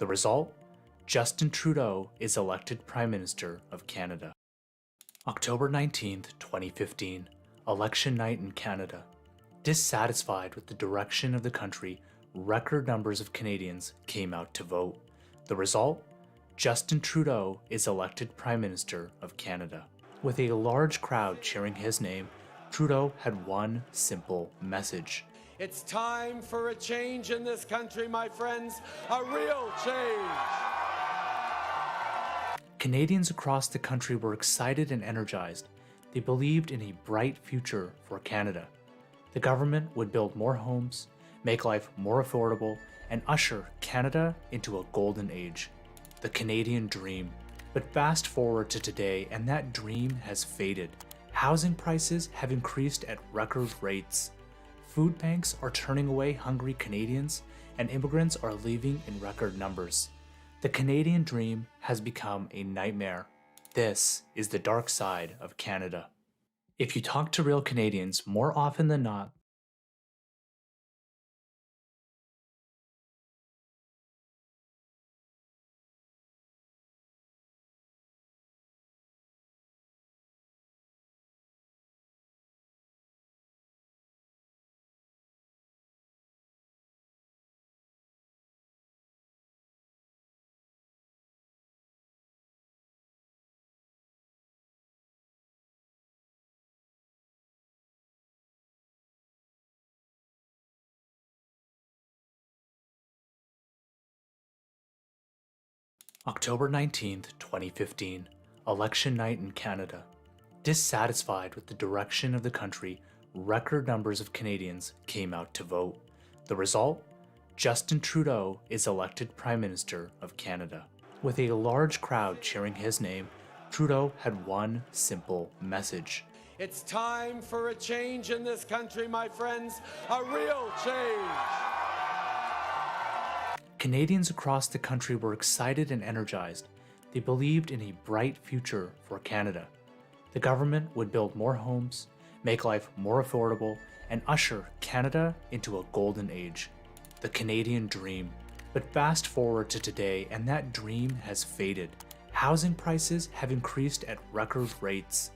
The result? Justin Trudeau is elected Prime Minister of Canada. October 19th, 2015, election night in Canada. Dissatisfied with the direction of the country, record numbers of Canadians came out to vote. The result? Justin Trudeau is elected Prime Minister of Canada. With a large crowd cheering his name, Trudeau had one simple message. It's time for a change in this country, my friends, a real change. Canadians across the country were excited and energized. They believed in a bright future for Canada. The government would build more homes, make life more affordable, and usher Canada into a golden age. The Canadian dream. But fast forward to today, and that dream has faded. Housing prices have increased at record rates. Food banks are turning away hungry Canadians, and immigrants are leaving in record numbers. The Canadian dream has become a nightmare. This is the dark side of Canada. If you talk to real Canadians, more often than not, October 19th, 2015, election night in Canada. Dissatisfied with the direction of the country, record numbers of Canadians came out to vote. The result? Justin Trudeau is elected Prime Minister of Canada. With a large crowd cheering his name, Trudeau had one simple message. It's time for a change in this country, my friends, a real change. Canadians across the country were excited and energized. They believed in a bright future for Canada. The government would build more homes, make life more affordable, and usher Canada into a golden age. The Canadian dream. But fast forward to today, and that dream has faded. Housing prices have increased at record rates.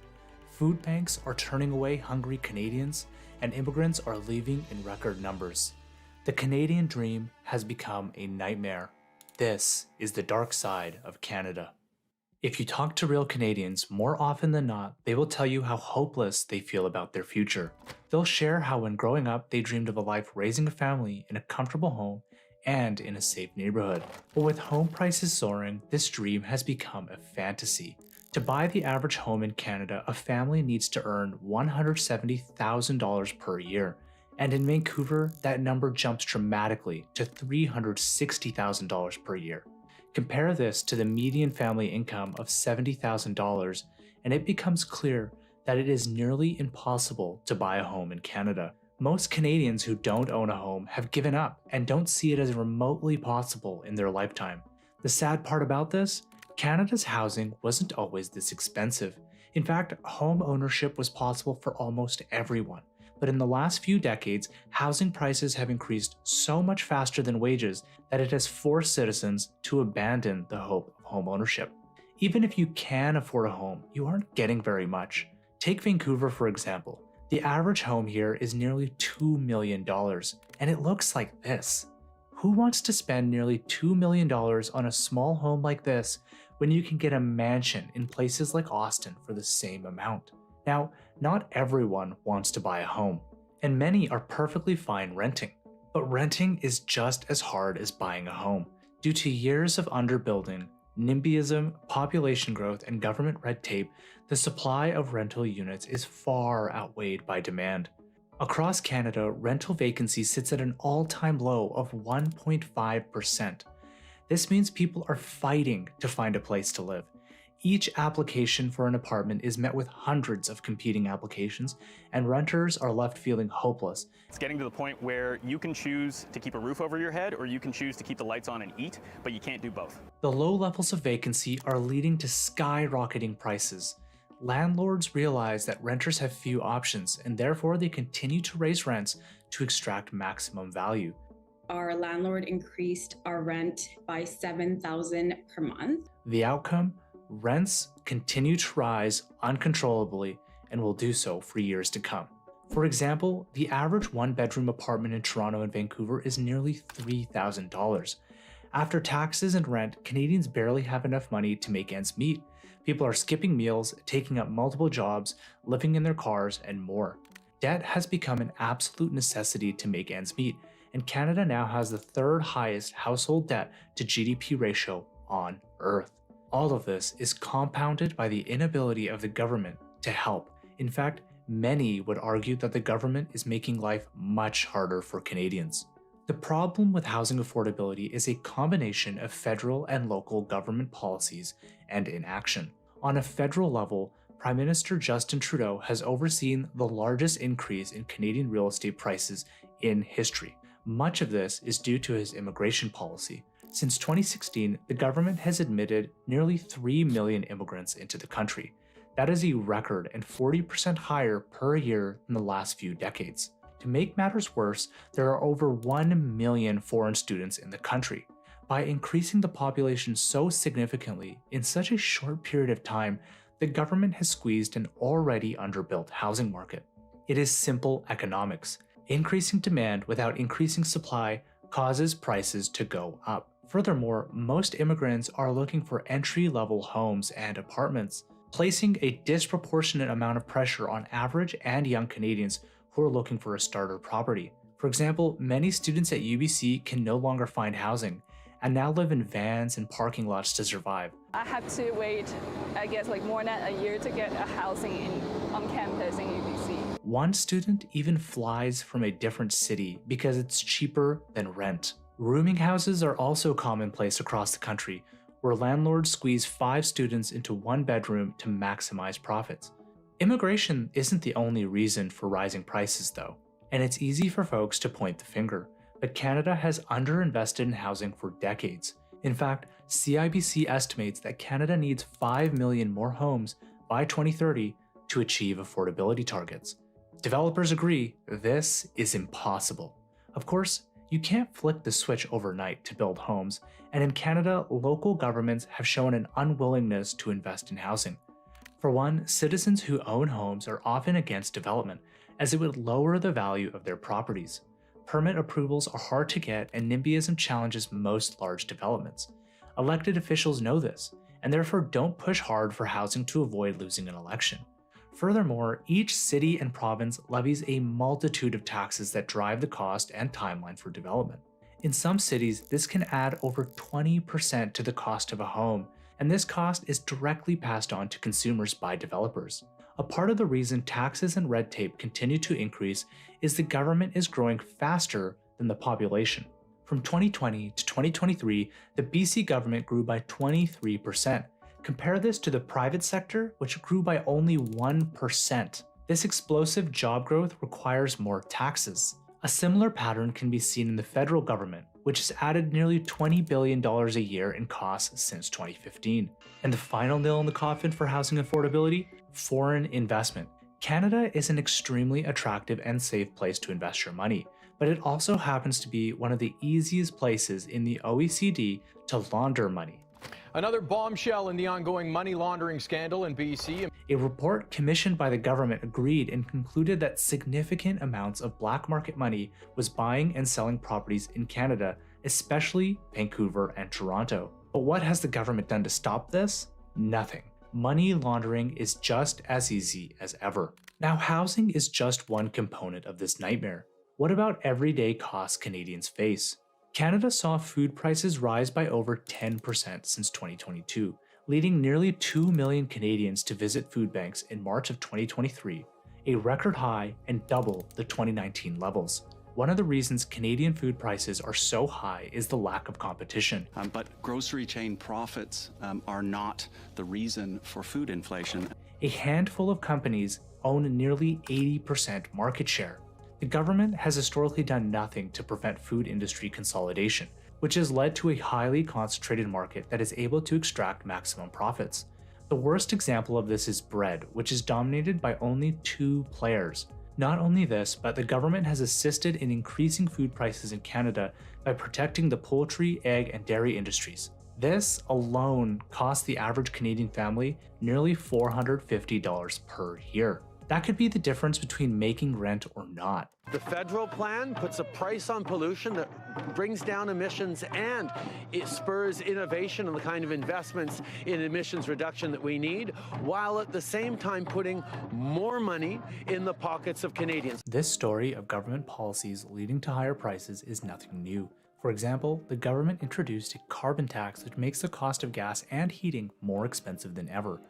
Food banks are turning away hungry Canadians, and immigrants are leaving in record numbers. The Canadian dream has become a nightmare. This is the dark side of Canada. If you talk to real Canadians, more often than not, they will tell you how hopeless they feel about their future. They'll share how when growing up, they dreamed of a life raising a family in a comfortable home and in a safe neighborhood. But with home prices soaring, this dream has become a fantasy. To buy the average home in Canada, a family needs to earn $170,000 per year. And in Vancouver, that number jumps dramatically to $360,000 per year. Compare this to the median family income of $70,000, and it becomes clear that it is nearly impossible to buy a home in Canada. Most Canadians who don't own a home have given up and don't see it as remotely possible in their lifetime. The sad part about this? Canada's housing wasn't always this expensive. In fact, home ownership was possible for almost everyone. But in the last few decades, housing prices have increased so much faster than wages that it has forced citizens to abandon the hope of home ownership. Even if you can afford a home, you aren't getting very much. Take Vancouver for example. The average home here is nearly $2 million, and it looks like this. Who wants to spend nearly $2 million on a small home like this when you can get a mansion in places like Austin for the same amount? Now, not everyone wants to buy a home, and many are perfectly fine renting. But renting is just as hard as buying a home. Due to years of underbuilding, NIMBYism, population growth, and government red tape, the supply of rental units is far outweighed by demand. Across Canada, rental vacancy sits at an all-time low of 1.5%. This means people are fighting to find a place to live. Each application for an apartment is met with hundreds of competing applications, and renters are left feeling hopeless. It's getting to the point where you can choose to keep a roof over your head, or you can choose to keep the lights on and eat, but you can't do both. The low levels of vacancy are leading to skyrocketing prices. Landlords realize that renters have few options, and therefore they continue to raise rents to extract maximum value. our landlord increased our rent by $7,000 per month. The outcome? Rents continue to rise uncontrollably and will do so for years to come. For example, the average one-bedroom apartment in Toronto and Vancouver is nearly $3,000. After taxes and rent, Canadians barely have enough money to make ends meet. People are skipping meals, taking up multiple jobs, living in their cars, and more. Debt has become an absolute necessity to make ends meet, and Canada now has the third highest household debt to GDP ratio on Earth. All of this is compounded by the inability of the government to help. In fact, many would argue that the government is making life much harder for Canadians. The problem with housing affordability is a combination of federal and local government policies and inaction. On a federal level, Prime Minister Justin Trudeau has overseen the largest increase in Canadian real estate prices in history. Much of this is due to his immigration policy. Since 2016, the government has admitted nearly 3 million immigrants into the country. That is a record and 40% higher per year in the last few decades. To make matters worse, there are over 1 million foreign students in the country. By increasing the population so significantly in such a short period of time, the government has squeezed an already underbuilt housing market. It is simple economics. Increasing demand without increasing supply causes prices to go up. Furthermore, most immigrants are looking for entry-level homes and apartments, placing a disproportionate amount of pressure on average and young Canadians who are looking for a starter property. For example, many students at UBC can no longer find housing and now live in vans and parking lots to survive. I have to wait, I guess, more than a year to get a housing on campus in UBC. One student even flies from a different city because it's cheaper than rent. Rooming houses are also commonplace across the country, where landlords squeeze 5 students into one bedroom to maximize profits. Immigration isn't the only reason for rising prices though, and it's easy for folks to point the finger, but Canada has underinvested in housing for decades. In fact, CIBC estimates that Canada needs 5 million more homes by 2030 to achieve affordability targets. Developers agree this is impossible. Of course, you can't flick the switch overnight to build homes, and in Canada, local governments have shown an unwillingness to invest in housing. For one, citizens who own homes are often against development, as it would lower the value of their properties. Permit approvals are hard to get, and NIMBYism challenges most large developments. Elected officials know this, and therefore don't push hard for housing to avoid losing an election. Furthermore, each city and province levies a multitude of taxes that drive the cost and timeline for development. In some cities, this can add over 20% to the cost of a home, and this cost is directly passed on to consumers by developers. A part of the reason taxes and red tape continue to increase is the government is growing faster than the population. From 2020 to 2023, the BC government grew by 23%. Compare this to the private sector, which grew by only 1%. This explosive job growth requires more taxes. A similar pattern can be seen in the federal government, which has added nearly $20 billion a year in costs since 2015. And the final nail in the coffin for housing affordability? Foreign investment. Canada is an extremely attractive and safe place to invest your money, but it also happens to be one of the easiest places in the OECD to launder money. Another bombshell in the ongoing money laundering scandal in BC. A report commissioned by the government agreed and concluded that significant amounts of black market money was buying and selling properties in Canada, especially Vancouver and Toronto. But what has the government done to stop this? Nothing. Money laundering is just as easy as ever. Now, housing is just one component of this nightmare. What about everyday costs Canadians face? Canada saw food prices rise by over 10% since 2022, leading nearly 2 million Canadians to visit food banks in March of 2023, a record high and double the 2019 levels. One of the reasons Canadian food prices are so high is the lack of competition. But grocery chain profits are not the reason for food inflation. A handful of companies own nearly 80% market share. The government has historically done nothing to prevent food industry consolidation, which has led to a highly concentrated market that is able to extract maximum profits. The worst example of this is bread, which is dominated by only 2 players. Not only this, but the government has assisted in increasing food prices in Canada by protecting the poultry, egg, and dairy industries. This alone costs the average Canadian family nearly $450 per year. That could be the difference between making rent or not. The federal plan puts a price on pollution that brings down emissions, and it spurs innovation and the kind of investments in emissions reduction that we need, while at the same time putting more money in the pockets of Canadians. This story of government policies leading to higher prices is nothing new. For example, the government introduced a carbon tax which makes the cost of gas and heating more expensive than ever.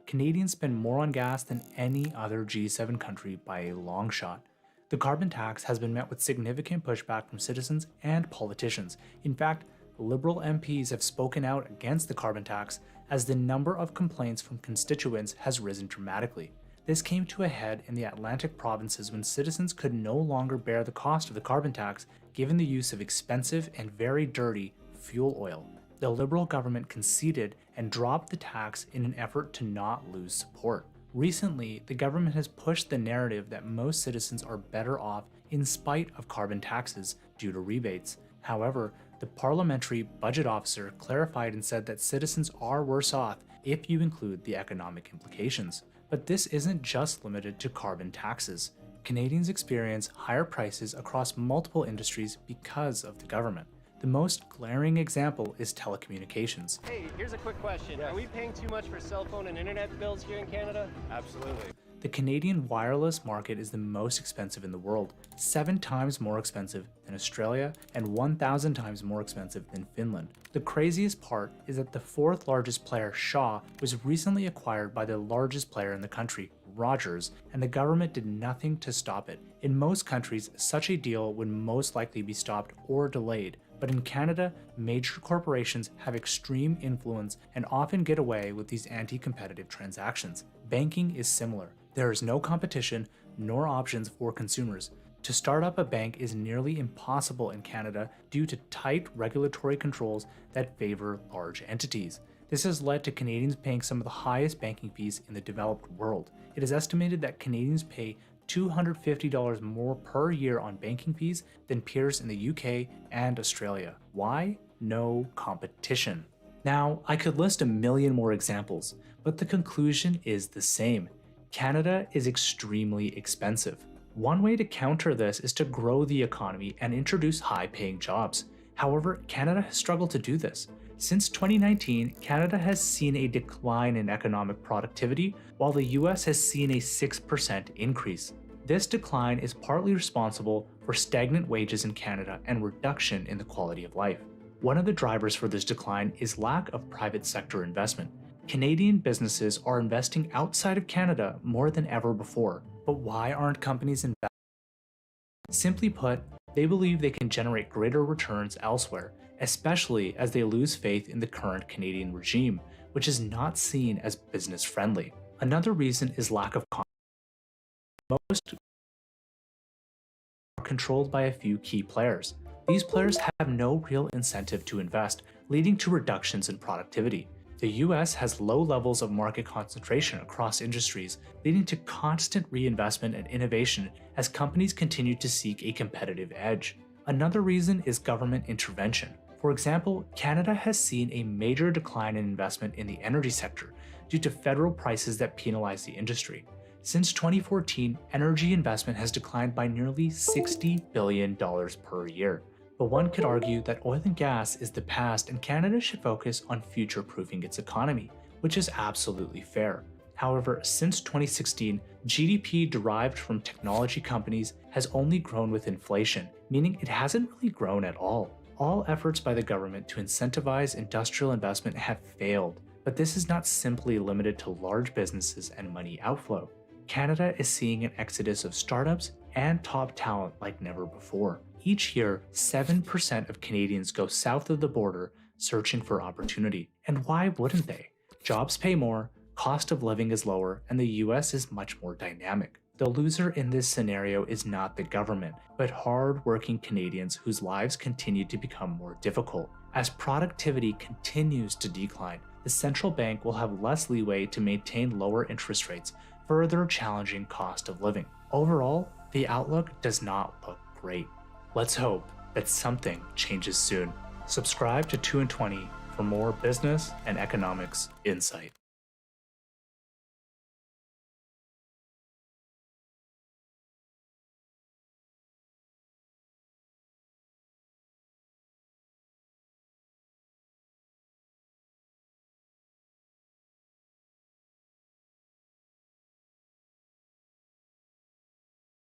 Canadians spend more on gas than any other G7 country by a long shot. The carbon tax has been met with significant pushback from citizens and politicians. In fact, Liberal MPs have spoken out against the carbon tax as the number of complaints from constituents has risen dramatically. This came to a head in the Atlantic provinces when citizens could no longer bear the cost of the carbon tax given the use of expensive and very dirty fuel oil. The Liberal government conceded and dropped the tax in an effort to not lose support. Recently, the government has pushed the narrative that most citizens are better off in spite of carbon taxes due to rebates. However, the parliamentary budget officer clarified and said that citizens are worse off if you include the economic implications. But this isn't just limited to carbon taxes. Canadians experience higher prices across multiple industries because of the government. The most glaring example is telecommunications. Hey, here's a quick question. Are we paying too much for cell phone and internet bills here in Canada? Absolutely. The Canadian wireless market is the most expensive in the world, 7 times more expensive than Australia and 1,000 times more expensive than Finland. The craziest part is that the 4th largest player, Shaw, was recently acquired by the largest player in the country, Rogers, and the government did nothing to stop it. In most countries, such a deal would most likely be stopped or delayed. But in Canada, major corporations have extreme influence and often get away with these anti-competitive transactions. Banking is similar. There is no competition nor options for consumers. To start up a bank is nearly impossible in Canada due to tight regulatory controls that favor large entities. This has led to Canadians paying some of the highest banking fees in the developed world. It is estimated that Canadians pay $250 more per year on banking fees than peers in the UK and Australia. Why? No competition. Now, I could list a million more examples, but the conclusion is the same. Canada is extremely expensive. One way to counter this is to grow the economy and introduce high-paying jobs. However, Canada has struggled to do this. Since 2019, Canada has seen a decline in economic productivity, while the US has seen a 6% increase. This decline is partly responsible for stagnant wages in Canada and reduction in the quality of life. One of the drivers for this decline is lack of private sector investment. Canadian businesses are investing outside of Canada more than ever before, but why aren't companies investing? Simply put, they believe they can generate greater returns elsewhere, especially as they lose faith in the current Canadian regime, which is not seen as business-friendly. Another reason is lack of confidence. Most are controlled by a few key players. These players have no real incentive to invest, leading to reductions in productivity. The US has low levels of market concentration across industries, leading to constant reinvestment and innovation as companies continue to seek a competitive edge. Another reason is government intervention. For example, Canada has seen a major decline in investment in the energy sector due to federal prices that penalize the industry. Since 2014, energy investment has declined by nearly $60 billion per year. But one could argue that oil and gas is the past and Canada should focus on future-proofing its economy, which is absolutely fair. However, since 2016, GDP derived from technology companies has only grown with inflation, meaning it hasn't really grown at all. All efforts by the government to incentivize industrial investment have failed, but this is not simply limited to large businesses and money outflow. Canada is seeing an exodus of startups and top talent like never before. Each year, 7% of Canadians go south of the border searching for opportunity. And why wouldn't they? Jobs pay more, cost of living is lower, and the US is much more dynamic. The loser in this scenario is not the government, but hard-working Canadians whose lives continue to become more difficult. As productivity continues to decline, the central bank will have less leeway to maintain lower interest rates, further challenging cost of living. Overall, the outlook does not look great. Let's hope that something changes soon. Subscribe to 2 and 20 for more business and economics insight.